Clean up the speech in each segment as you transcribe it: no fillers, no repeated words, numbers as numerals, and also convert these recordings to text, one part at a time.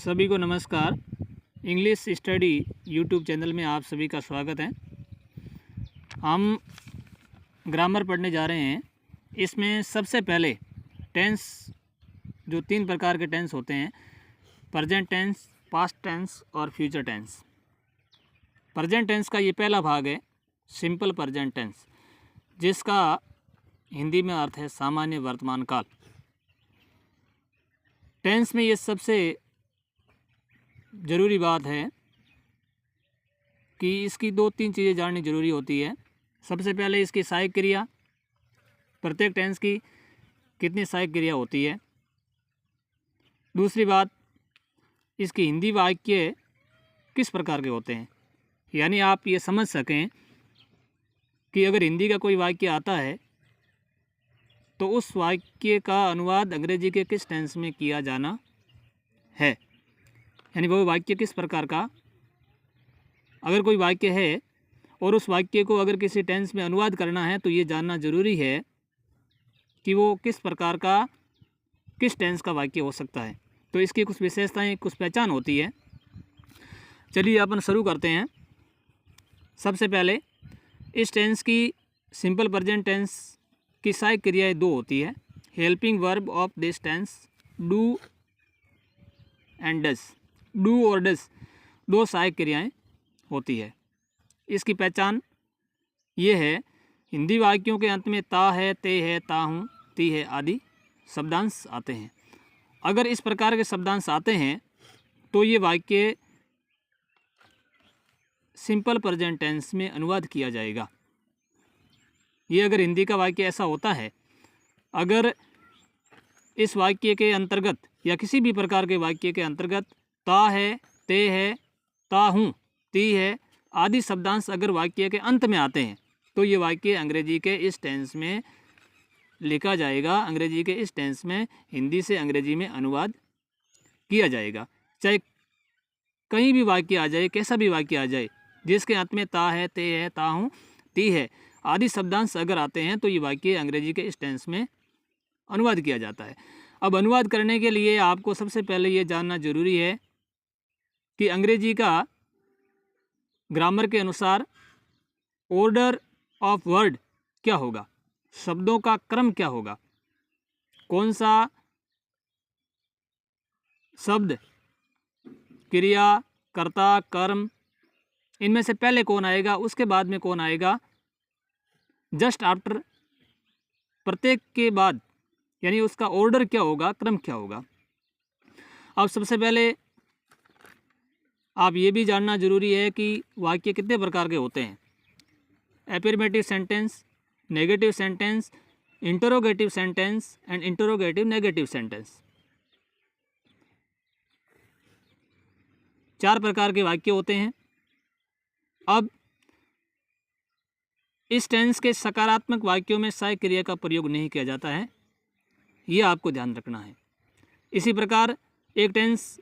सभी को नमस्कार। इंग्लिश स्टडी यूट्यूब चैनल में आप सभी का स्वागत है। हम ग्रामर पढ़ने जा रहे हैं। इसमें सबसे पहले टेंस, जो 3 प्रकार के टेंस होते हैं, प्रेजेंट टेंस, पास्ट टेंस और फ्यूचर टेंस। प्रेजेंट टेंस का ये पहला भाग है सिंपल प्रेजेंट टेंस, जिसका हिंदी में अर्थ है सामान्य वर्तमान काल। टेंस में ये सबसे ज़रूरी बात है कि इसकी 2-3 चीज़ें जाननी ज़रूरी होती है। सबसे पहले इसकी सहायक क्रिया, प्रत्येक टेंस की कितनी सहायक क्रिया होती है। दूसरी बात, इसकी हिंदी वाक्य किस प्रकार के होते हैं, यानी आप ये समझ सकें कि अगर हिंदी का कोई वाक्य आता है तो उस वाक्य का अनुवाद अंग्रेजी के किस टेंस में किया जाना है, यानी वो वाक्य किस प्रकार का। अगर कोई वाक्य है और उस वाक्य को अगर किसी टेंस में अनुवाद करना है तो ये जानना ज़रूरी है कि वो किस प्रकार का, किस टेंस का वाक्य हो सकता है। तो इसकी कुछ विशेषताएं, कुछ पहचान होती है। चलिए अपन शुरू करते हैं। सबसे पहले इस टेंस की सिंपल प्रेजेंट टेंस की सहायक क्रियाएँ 2 होती है। Helping verb of this tense do and does. Do और डज 2 सहायक क्रियाएँ होती है। इसकी पहचान ये है, हिंदी वाक्यों के अंत में ता है, ते है, ता हूँ, ती है आदि शब्दांश आते हैं। अगर इस प्रकार के शब्दांश आते हैं तो ये वाक्य सिंपल प्रेजेंट टेंस में अनुवाद किया जाएगा। ये अगर हिंदी का वाक्य ऐसा होता है, अगर इस वाक्य के अंतर्गत या किसी भी प्रकार के वाक्य के अंतर्गत ता है, ते है, ता हूँ, ती है आदि शब्दांश अगर वाक्य के अंत में आते हैं तो ये वाक्य अंग्रेजी के इस टेंस में लिखा जाएगा। अंग्रेजी के इस टेंस में हिंदी से अंग्रेजी में अनुवाद किया जाएगा। चाहे कहीं भी वाक्य आ जाए, कैसा भी वाक्य आ जाए, जिसके अंत में ता है, ते है, ता हूँ, ती है आदि शब्दांश अगर आते हैं तो ये वाक्य अंग्रेजी के इस टेंस में अनुवाद किया जाता है। अब अनुवाद करने के लिए आपको सबसे पहले ये जानना ज़रूरी है कि अंग्रेजी का ग्रामर के अनुसार ऑर्डर ऑफ वर्ड क्या होगा, शब्दों का क्रम क्या होगा, कौन सा शब्द, क्रिया, कर्ता, कर्म, इनमें से पहले कौन आएगा, उसके बाद में कौन आएगा, जस्ट आफ्टर, प्रत्येक के बाद, यानी उसका ऑर्डर क्या होगा, क्रम क्या होगा। अब सबसे पहले आप ये भी जानना ज़रूरी है कि वाक्य कितने प्रकार के होते हैं। Affirmative sentence, negative sentence, interrogative sentence and interrogative negative sentence. 4 प्रकार के वाक्य होते हैं। अब इस टेंस के सकारात्मक वाक्यों में सहायक क्रिया का प्रयोग नहीं किया जाता है, ये आपको ध्यान रखना है। इसी प्रकार एक टेंस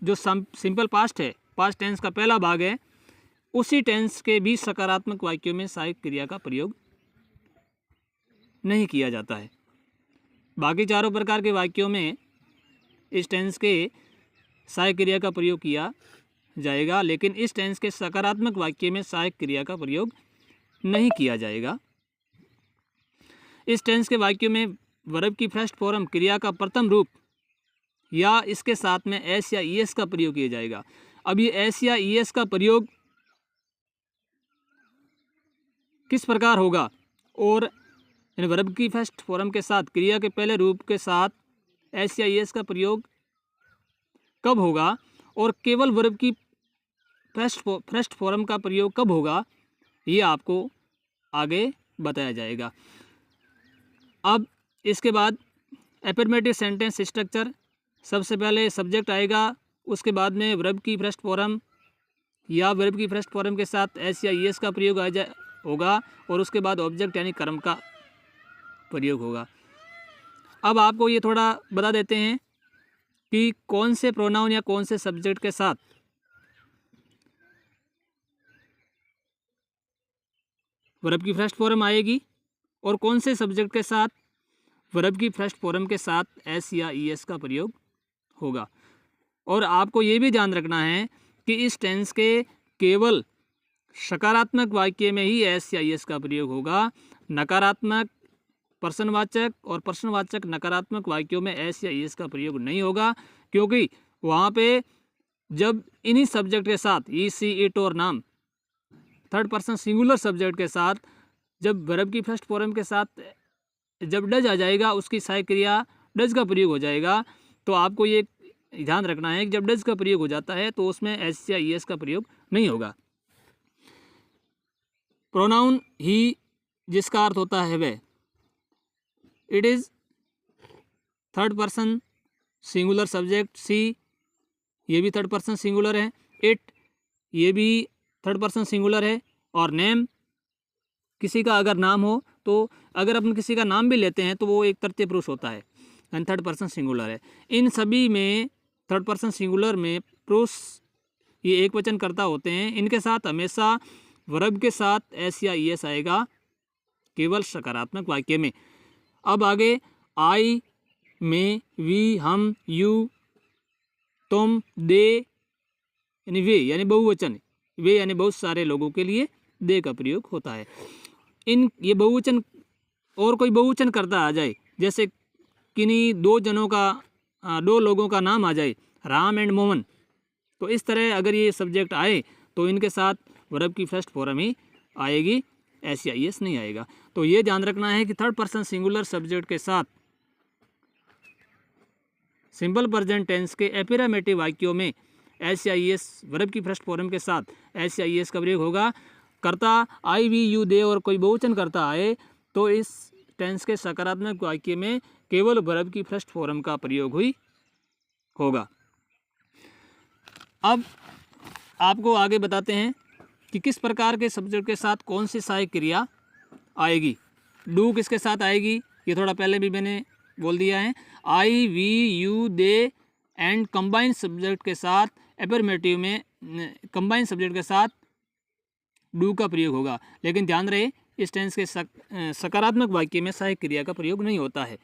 जो सिंपल पास्ट है, पास्ट टेंस का पहला भाग है, उसी टेंस के भी सकारात्मक वाक्यों में सहायक क्रिया का प्रयोग नहीं किया जाता है। बाकी 4 प्रकार के वाक्यों में इस टेंस के सहायक क्रिया का प्रयोग किया जाएगा, लेकिन इस टेंस के सकारात्मक वाक्य में सहायक क्रिया का प्रयोग नहीं किया जाएगा। इस टेंस के वाक्यों में वर्ब की फर्स्ट फॉर्म, क्रिया का प्रथम रूप या इसके साथ में एस या ईएस का प्रयोग किया जाएगा। अब ये एस या ईएस का प्रयोग किस प्रकार होगा और वर्ब की फर्स्ट फॉर्म के साथ, क्रिया के पहले रूप के साथ एस या ईएस का प्रयोग कब होगा और केवल वर्ब की फर्स्ट फॉर्म का प्रयोग कब होगा, ये आपको आगे बताया जाएगा। अब इसके बाद एफर्मेटिव सेंटेंस स्ट्रक्चर, सबसे पहले सब्जेक्ट आएगा, उसके बाद में वर्ब की फर्स्ट फॉर्म या वर्ब की फर्स्ट फॉर्म के साथ एस या ईएस का प्रयोग होगा और उसके बाद ऑब्जेक्ट यानी कर्म का प्रयोग होगा। अब आपको ये थोड़ा बता देते हैं कि कौन से प्रोनाउन या कौन से सब्जेक्ट के साथ वर्ब की फर्स्ट फॉर्म आएगी और कौन से सब्जेक्ट के साथ वर्ब की फर्स्ट फॉर्म के साथ एस या ईएस का प्रयोग होगा। और आपको ये भी ध्यान रखना है कि इस टेंस के केवल सकारात्मक वाक्य में ही एस या एस का प्रयोग होगा। नकारात्मक प्रश्नवाचक और प्रश्नवाचक नकारात्मक वाक्यों में एस या एस का प्रयोग नहीं होगा, क्योंकि वहाँ पे जब इन्हीं सब्जेक्ट के साथ ई, सी, इट और नाम थर्ड पर्सन सिंगुलर सब्जेक्ट के साथ जब वर्ब की फर्स्ट फॉर्म के साथ जब डज आ जाएगा, उसकी सहायक क्रिया डज का प्रयोग हो जाएगा। तो आपको ये ध्यान रखना है कि जब डज का प्रयोग हो जाता है तो उसमें एस या एस का प्रयोग नहीं होगा। प्रोनाउन ही, जिसका अर्थ होता है वह, it is third person singular subject. She, ये भी थर्ड पर्सन सिंगुलर है। इट, ये भी थर्ड पर्सन सिंगुलर है। और नेम, किसी का अगर नाम हो तो अगर अपन किसी का नाम भी लेते हैं तो वो एक तृतीय पुरुष होता है एंड थर्ड पर्सन सिंगुलर है। इन सभी में थर्ड पर्सन सिंगुलर में पुरुष ये एक वचन कर्ता होते हैं। इनके साथ हमेशा वर्ब के साथ एस या एस आएगा, केवल सकारात्मक वाक्य में। अब आगे आई, में, वी, हम, यू, तुम, दे यानी वे यानी बहुवचन, वे यानी बहुत सारे लोगों के लिए दे का प्रयोग होता है। इन ये बहुवचन और कोई बहुवचन करता आ जाए, जैसे किन्हीं दो लोगों का नाम आ जाए, राम एंड मोहन, तो इस तरह अगर ये सब्जेक्ट आए तो इनके साथ वर्ब की फर्स्ट फॉर्म ही आएगी, एस या एस नहीं आएगा। तो ये ध्यान रखना है कि थर्ड पर्सन सिंगुलर सब्जेक्ट के साथ सिंपल प्रेजेंट टेंस के एफिर्मेटिव वाक्यों में एस या एस वर्ब की फर्स्ट फॉर्म के साथ एस या एस का प्रयोग होगा। कर्ता आई, वी, यू, दे और कोई बहुवचन करता आए तो इस टेंस के सकारात्मक वाक्य में केवल वर्ब की फर्स्ट फॉर्म का प्रयोग हुई होगा। अब आपको आगे बताते हैं कि किस प्रकार के सब्जेक्ट के साथ कौन सी सहायक क्रिया आएगी। डू किसके साथ आएगी, ये थोड़ा पहले भी मैंने बोल दिया है। I, we, you, they and combine subject के साथ एफर्मेटिव में कंबाइन सब्जेक्ट के साथ डू का प्रयोग होगा। लेकिन ध्यान रहे इस टेंस के सकारात्मक वाक्य में सहायक क्रिया का प्रयोग नहीं होता है।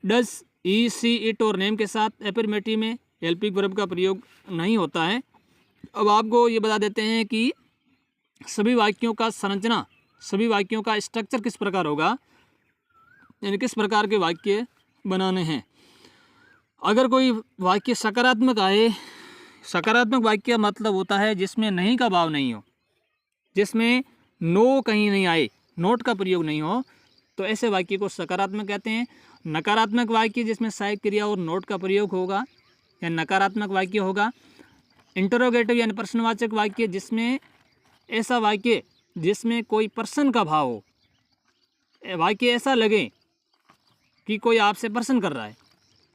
डज, ई, सी, इट और नेम के साथ एफर्मेटिव में हेल्पिंग वर्ब का प्रयोग नहीं होता है। अब आपको ये बता देते हैं कि सभी वाक्यों का संरचना, सभी वाक्यों का स्ट्रक्चर किस प्रकार होगा, यानी किस प्रकार के वाक्य बनाने हैं। अगर कोई वाक्य सकारात्मक आए, सकारात्मक वाक्य मतलब होता है जिसमें नहीं का भाव नहीं हो, जिसमें नो कहीं नहीं आए, नोट का प्रयोग नहीं हो, तो ऐसे वाक्य को सकारात्मक कहते हैं। नकारात्मक वाक्य जिसमें सहायक क्रिया और नोट का प्रयोग होगा या नकारात्मक वाक्य होगा। इंटरोगेटिव यानी प्रश्नवाचक वाक्य, जिसमें ऐसा वाक्य जिसमें कोई प्रश्न का भाव हो, वाक्य ऐसा लगे कि कोई आपसे प्रश्न कर रहा है,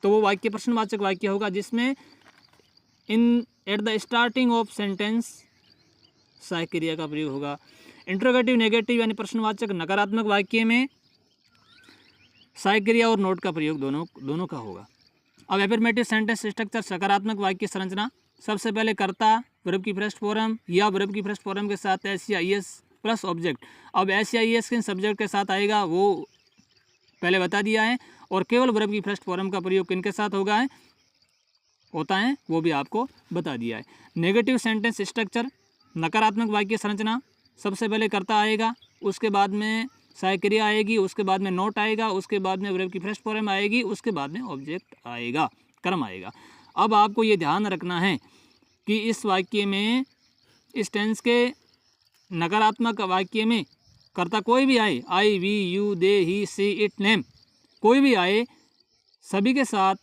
तो वो वाक्य प्रश्नवाचक वाक्य होगा, जिसमें in at the starting of sentence सहायक क्रिया का प्रयोग होगा। इंटरोगेटिव नेगेटिव यानी प्रश्नवाचक नकारात्मक वाक्य में सहायक क्रिया और नोट का प्रयोग दोनों का होगा। अब एफर्मेटिव सेंटेंस स्ट्रक्चर, सकारात्मक वाक्य संरचना, सबसे पहले कर्ता वर्ब की फर्स्ट फॉर्म या वर्ब की फर्स्ट फॉर्म के साथ एस या एस प्लस ऑब्जेक्ट। अब एस या एस किन सब्जेक्ट के साथ आएगा वो पहले बता दिया है, और केवल वर्ब की फर्स्ट फॉर्म का प्रयोग किन के साथ होता है वो भी आपको बता दिया है। नेगेटिव सेंटेंस स्ट्रक्चर, नकारात्मक वाक्य संरचना, सबसे पहले कर्ता आएगा, उसके बाद में सहायक क्रिया आएगी, उसके बाद में नोट आएगा, उसके बाद में वर्ब की फर्स्ट फॉर्म आएगी, उसके बाद में ऑब्जेक्ट आएगा, कर्म आएगा। अब आपको ये ध्यान रखना है कि इस वाक्य में, इस टेंस के नकारात्मक वाक्य में कर्ता कोई भी आए, I, we, you, they, he, she, it, name, कोई भी आए, सभी के साथ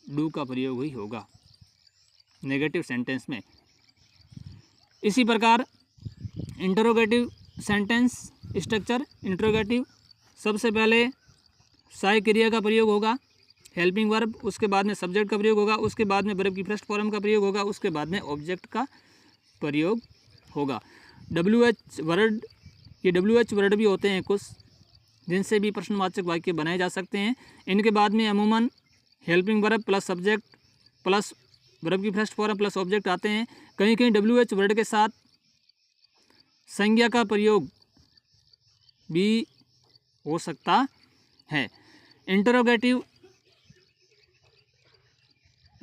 डू का प्रयोग ही होगा नेगेटिव सेंटेंस में। इसी प्रकार इंटरोगेटिव सेंटेंस स्ट्रक्चर, इंटरोगेटिव, सबसे पहले सहायक क्रिया का प्रयोग होगा, हेल्पिंग वर्ब, उसके बाद में सब्जेक्ट का प्रयोग होगा, उसके बाद में वर्ब की फर्स्ट फॉर्म का प्रयोग होगा, उसके बाद में ऑब्जेक्ट का प्रयोग होगा। WH वर्ड, ये WH वर्ड भी होते हैं कुछ, जिनसे भी प्रश्नवाचक वाक्य बनाए जा सकते हैं। इनके बाद में अमूमन helping verb plus subject plus verb की फर्स्ट फॉर्म प्लस ऑब्जेक्ट आते हैं। कहीं कहीं WH वर्ड के साथ संज्ञा का प्रयोग भी हो सकता है। इंटरोगेटिव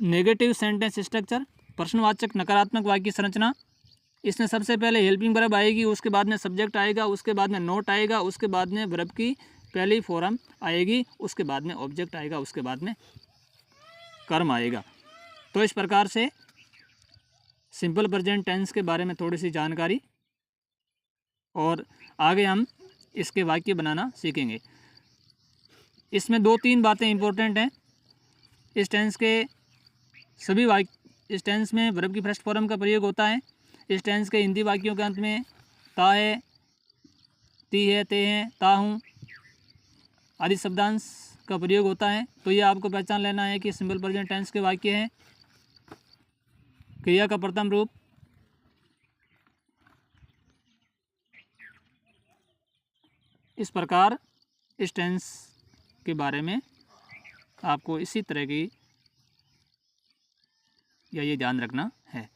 नेगेटिव सेंटेंस स्ट्रक्चर, प्रश्नवाचक नकारात्मक वाक्य संरचना। इसमें सबसे पहले हेल्पिंग वर्ब आएगी, उसके बाद में सब्जेक्ट आएगा, उसके बाद में नोट आएगा, उसके बाद में वर्ब की पहली फॉर्म आएगी, उसके बाद में ऑब्जेक्ट आएगा, उसके बाद में कर्म आएगा। तो इस प्रकार से सिंपल प्रेजेंट टेंस के बारे में थोड़ी सी जानकारी, और आगे हम इसके वाक्य बनाना सीखेंगे। इसमें 2-3 बातें इंपॉर्टेंट हैं। इस टेंस के सभी वाक्य, इस टेंस में वर्ब की फर्स्ट फॉर्म का प्रयोग होता है। इस टेंस के हिंदी वाक्यों के अंत में ता है, ती है, ते हैं, ता हूँ आदि शब्दांश का प्रयोग होता है। तो ये आपको पहचान लेना है कि सिंपल प्रेजेंट टेंस के वाक्य हैं। क्रिया का प्रथम रूप, इस प्रकार इस टेंस के बारे में आपको इसी तरह की या ये ध्यान रखना है।